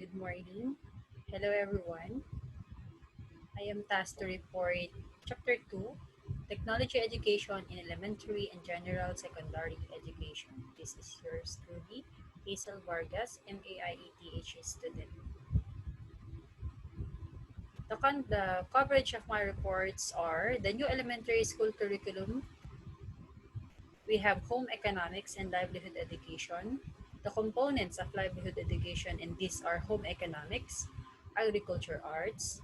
Good morning. Hello, everyone. I am tasked to report Chapter 2 Technology Education in Elementary and General Secondary Education. This is yours truly, Haycel Vargas, MAIETH student. The coverage of my reports are the new elementary school curriculum. We have home economics and livelihood education. The components of livelihood education, and these are home economics, agricultural arts,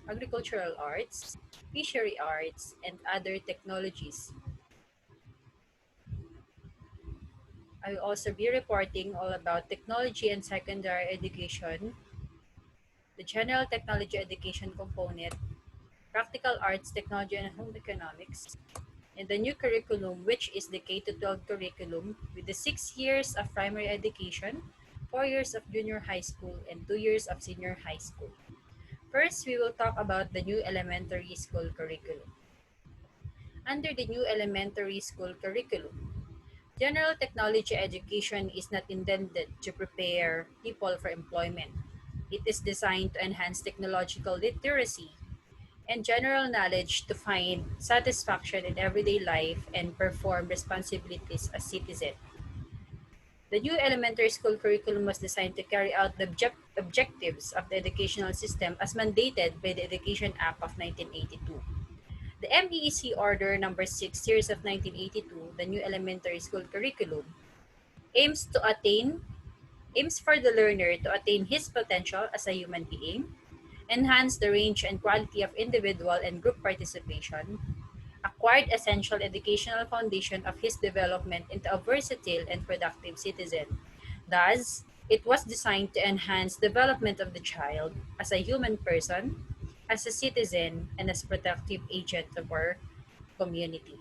fishery arts, and other technologies. I will also be reporting all about technology and secondary education, the general technology education component, practical arts, technology, and home economics, and the new curriculum, which is the K to 12 curriculum with the 6 years of primary education, 4 years of junior high school, and 2 years of senior high school. First, we will talk about the new elementary school curriculum. Under the new elementary school curriculum, general technology education is not intended to prepare people for employment. It is designed to enhance technological literacy and general knowledge to find satisfaction in everyday life and perform responsibilities as citizen. The new elementary school curriculum was designed to carry out the objectives of the educational system as mandated by the Education Act of 1982. The MEEC Order Number 6 Series of 1982, the new elementary school curriculum, aims to attain aims for the learner to attain his potential as a human being, enhance the range and quality of individual and group participation, acquired essential educational foundation of his development into a versatile and productive citizen. Thus, it was designed to enhance development of the child as a human person, as a citizen, and as productive agent of our community.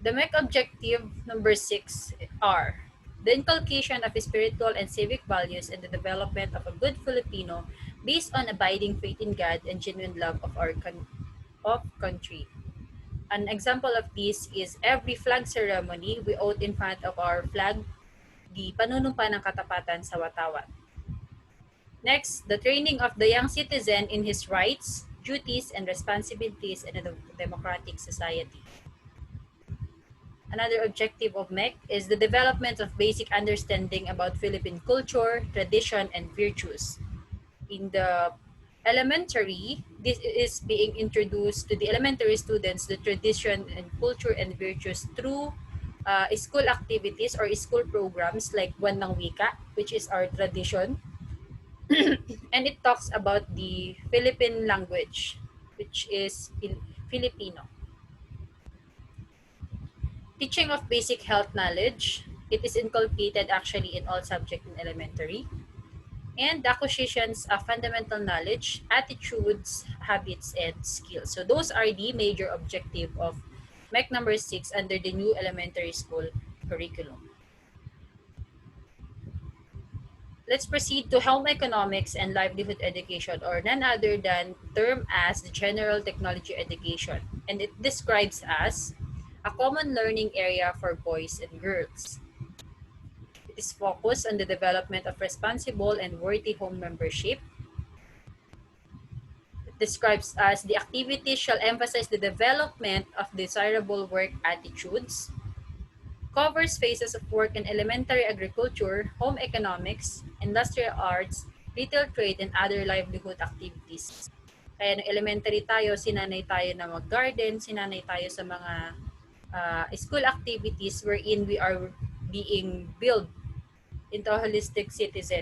The MEC objective number 6 are the inculcation of spiritual and civic values and the development of a good Filipino based on abiding faith in God and genuine love of our country. An example of this is every flag ceremony, we oath in front of our flag the panunumpa ng katapatan sa watawat. Next, the training of the young citizen in his rights, duties, and responsibilities in a democratic society. Another objective of MEC is the development of basic understanding about Philippine culture, tradition, and virtues. In the elementary, this is being introduced to the elementary students the tradition and culture and virtues through school activities or school programs like Buwan ng Wika, which is our tradition, and it talks about the Philippine language, which is Filipino. Teaching of basic health knowledge, it is inculcated actually in all subjects in elementary. And the acquisitions of fundamental knowledge, attitudes, habits, and skills. So those are the major objective of MEC number 6 under the new elementary school curriculum. Let's proceed to home economics and livelihood education, or none other than termed as the general technology education. And it describes as a common learning area for boys and girls. It is focused on the development of responsible and worthy home membership. It describes as the activities shall emphasize the development of desirable work attitudes, covers phases of work in elementary agriculture, home economics, industrial arts, retail trade, and other livelihood activities. Kaya nung elementary tayo, sinanay tayo na mag-garden, sinanay tayo sa mga school activities wherein we are being built into a holistic citizen.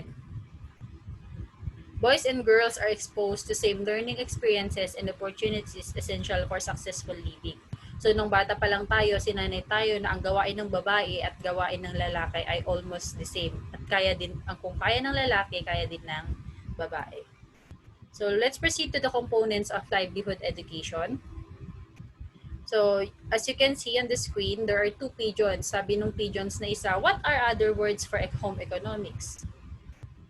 Boys and girls are exposed to same learning experiences and opportunities essential for successful living. So nung bata pa lang tayo, sinanay tayo na ang gawain ng babae at gawain ng lalaki ay almost the same. At kaya din, kung kaya ng lalaki, kaya din ng babae. So let's proceed to the components of livelihood education. So as you can see on the screen, there are two pigeons. Sabi nung pigeons na isa, what are other words for home economics?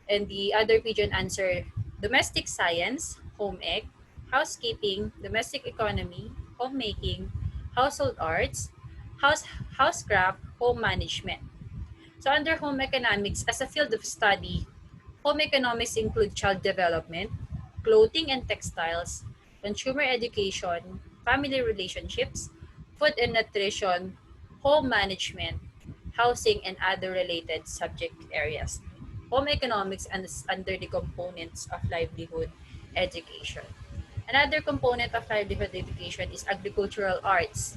And the other pigeon answer, domestic science, home ec, housekeeping, domestic economy, homemaking, household arts, housecraft, home management. So under home economics, as a field of study, Home economics include child development, clothing and textiles, consumer education, family relationships, food and nutrition, home management, housing, and other related subject areas. Home economics is under the components of livelihood education. Another component of livelihood education is agricultural arts.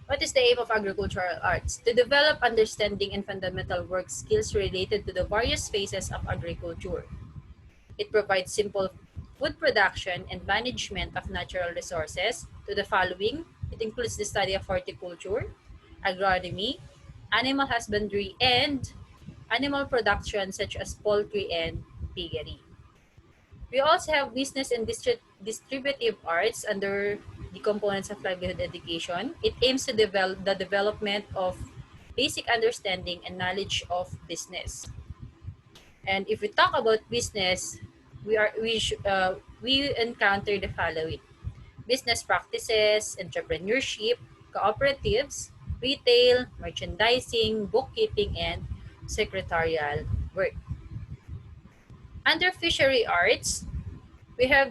What is the aim of agricultural arts? To develop understanding and fundamental work skills related to the various phases of agriculture. It provides simple food production and management of natural resources to the following. It includes the study of horticulture, agronomy, animal husbandry, and animal production such as poultry and piggery. We also have business and distributive arts under the components of livelihood education. It aims to develop the development of basic understanding and knowledge of business. And if we talk about business, we encounter the following: business practices, entrepreneurship, cooperatives, retail, merchandising, bookkeeping, and secretarial work. Under fishery arts, we have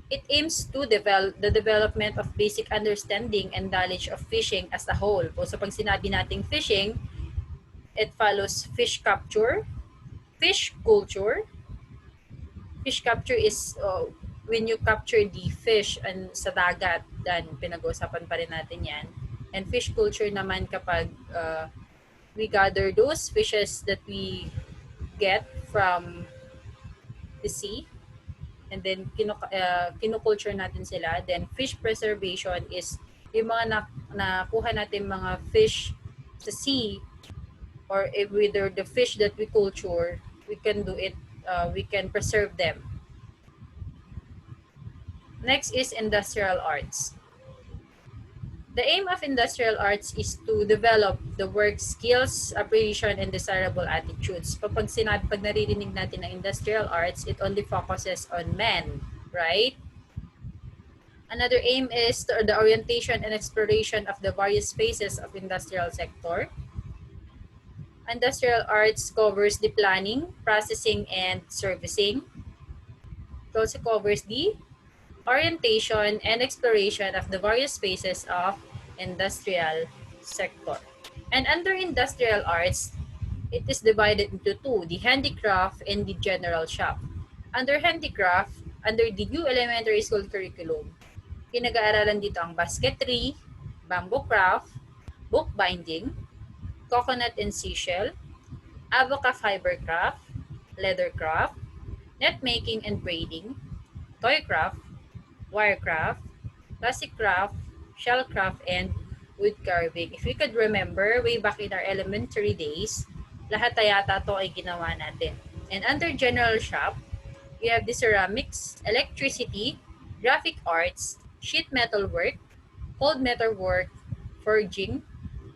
it aims to develop the development of basic understanding and knowledge of fishing as a whole. So pag sinabi nating fishing, it follows fish capture, fish culture. Fish capture is when you capture the fish and sa dagat, dan pinag-uusapan pa rin natin yan. And fish culture naman kapag we gather those fishes that we get from the sea, and then kinukulture natin sila. Then fish preservation is yung mga nakuha natin mga fish sa sea, or if whether the fish that we culture, we can do it, we can preserve them. Next is industrial arts. The aim of industrial arts is to develop the work skills, appreciation, and desirable attitudes. Pag naririnig natin ng industrial arts, it only focuses on men, right? Another aim is the orientation and exploration of the various phases of industrial sector. Industrial arts covers the planning, processing, and servicing. It also covers the orientation and exploration of the various phases of industrial sector. And under industrial arts, it is divided into two, the handicraft and the general shop. Under handicraft, under the new elementary school curriculum, pinag-aaralan dito ang basketry, bamboo craft, bookbinding, coconut and seashell, avoca fiber craft, leather craft, net making and braiding, toy craft, wirecraft, plastic craft, shell craft, and wood carving. If you could remember, way back in our elementary days, lahat yata to ay ginawa natin. And under general shop, we have the ceramics, electricity, graphic arts, sheet metal work, cold metal work, forging,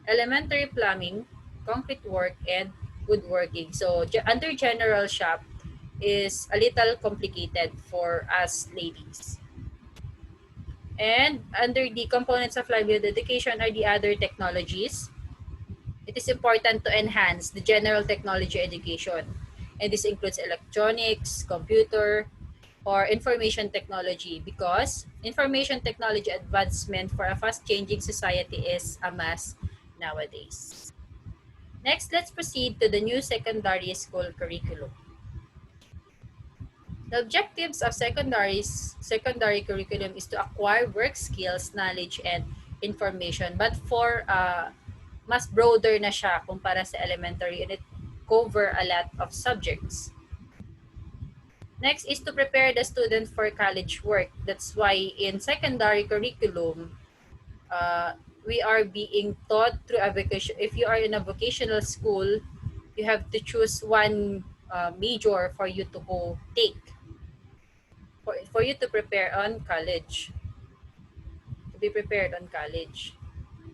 elementary plumbing, concrete work, and woodworking. So under general shop is a little complicated for us ladies. And under the components of livelihood education are the other technologies. It is important to enhance the general technology education. And this includes electronics, computer, or information technology, because information technology advancement for a fast-changing society is a must nowadays. Next, let's proceed to the new secondary school curriculum. The objectives of secondary curriculum is to acquire work skills, knowledge, and information. But for mas broader na siya kumpara sa elementary, and it cover a lot of subjects. Next is to prepare the student for college work. That's why in secondary curriculum, we are being taught through a vocation. If you are in a vocational school, you have to choose one major for you to go take, for you to prepare on college, to be prepared on college.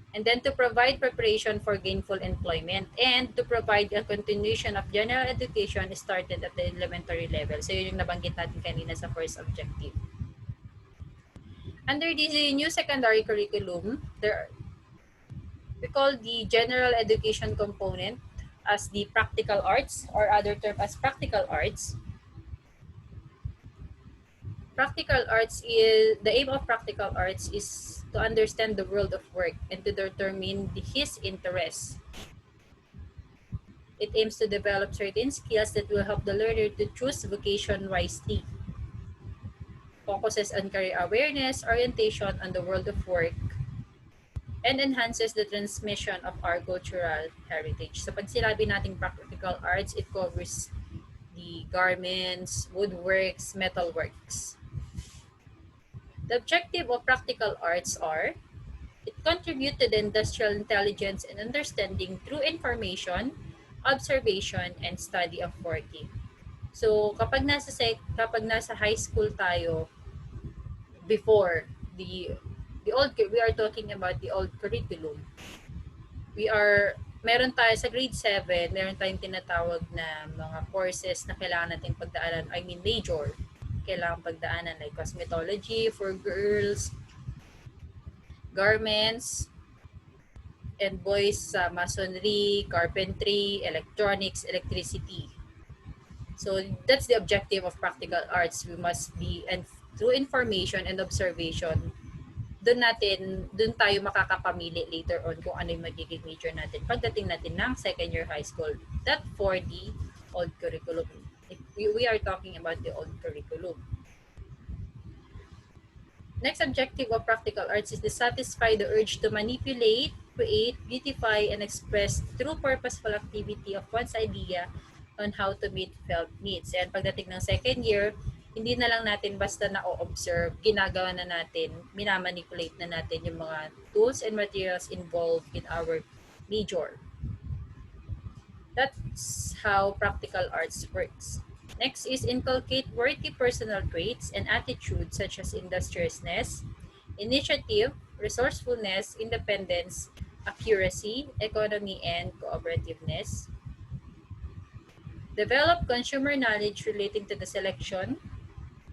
And then to provide preparation for gainful employment, and to provide a continuation of general education started at the elementary level. So yun yung nabanggit natin kanina sa first objective. Under the new secondary curriculum, we call the general education component as the practical arts or other term as practical arts. Practical arts is the aim of practical arts is to understand the world of work and to determine his interests. It aims to develop certain skills that will help the learner to choose vocation wisely. Focuses on career awareness, orientation on the world of work, and enhances the transmission of our cultural heritage. So pag sinabi nating practical arts, it covers the garments, woodworks, metalworks. The objective of practical arts are it contribute to the industrial intelligence and understanding through information, observation, and study of working. So kapag nasa high school tayo before the old we are talking about the old curriculum. Meron tayo sa grade 7, meron tayong tinatawag na mga courses na kailangan nating pagdaanan, I mean major. Kailangan pagdaanan like cosmetology for girls, garments, and boys sa masonry, carpentry, electronics, electricity. So that's the objective of practical arts. We must be, and through information and observation, doon tayo makakapamili later on kung ano yung magiging major natin pagdating natin ng second year high school. That for the old curriculum. If we are talking about the old curriculum. Next objective of practical arts is to satisfy the urge to manipulate, create, beautify, and express through purposeful activity of one's idea on how to meet felt needs. And pagdating ng second year, hindi na lang natin basta na-observe, ginagawa na natin, minamanipulate na natin yung mga tools and materials involved in our major. That's how practical arts works. Next is inculcate worthy personal traits and attitudes such as industriousness, initiative, resourcefulness, independence, accuracy, economy, and cooperativeness. Develop consumer knowledge relating to the selection,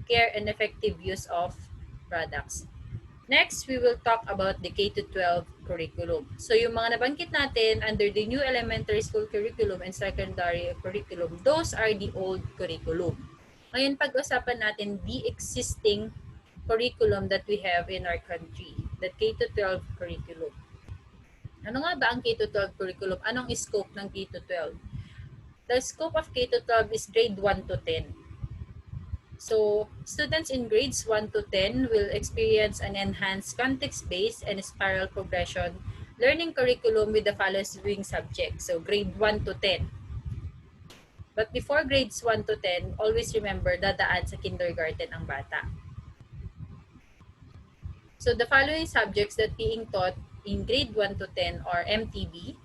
care, and effective use of products. Next, we will talk about the K-12 curriculum. So yung mga nabanggit natin under the new elementary school curriculum and secondary curriculum, those are the old curriculum. Ngayon, pag-usapan natin the existing curriculum that we have in our country, the K-12 curriculum. Ano nga ba ang K-12 curriculum? Anong scope ng K-12? The scope of K-12 is grade 1 to 10. So, students in grades 1 to 10 will experience an enhanced context-based and spiral progression learning curriculum with the following subjects. So, grade 1 to 10. But before grades 1 to 10, always remember, dadaan sa kindergarten ang bata. So, the following subjects that being taught in grade 1 to 10 are MTB,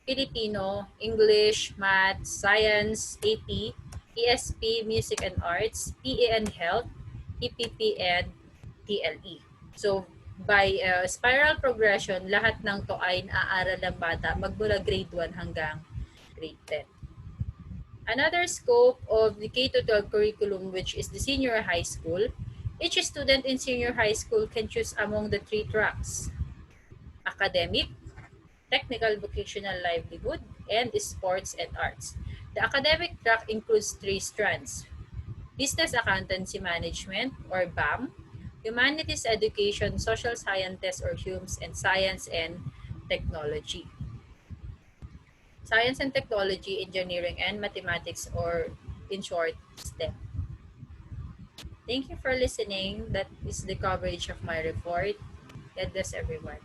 Filipino, English, Math, Science, AP, ESP, Music and Arts, PE and Health, EPP, and TLE. So, by spiral progression, lahat ng to ay naaaral ng bata magmula grade 1 hanggang grade 10. Another scope of the K-12 curriculum, which is the senior high school, each student in senior high school can choose among the 3 tracks: academic, technical vocational livelihood, and sports and arts. The academic track includes 3 strands: Business Accountancy Management or BAM, Humanities Education, Social Sciences or HUMS, and Science and Technology. Science and Technology, Engineering, and Mathematics, or in short, STEM. Thank you for listening. That is the coverage of my report. God bless everyone.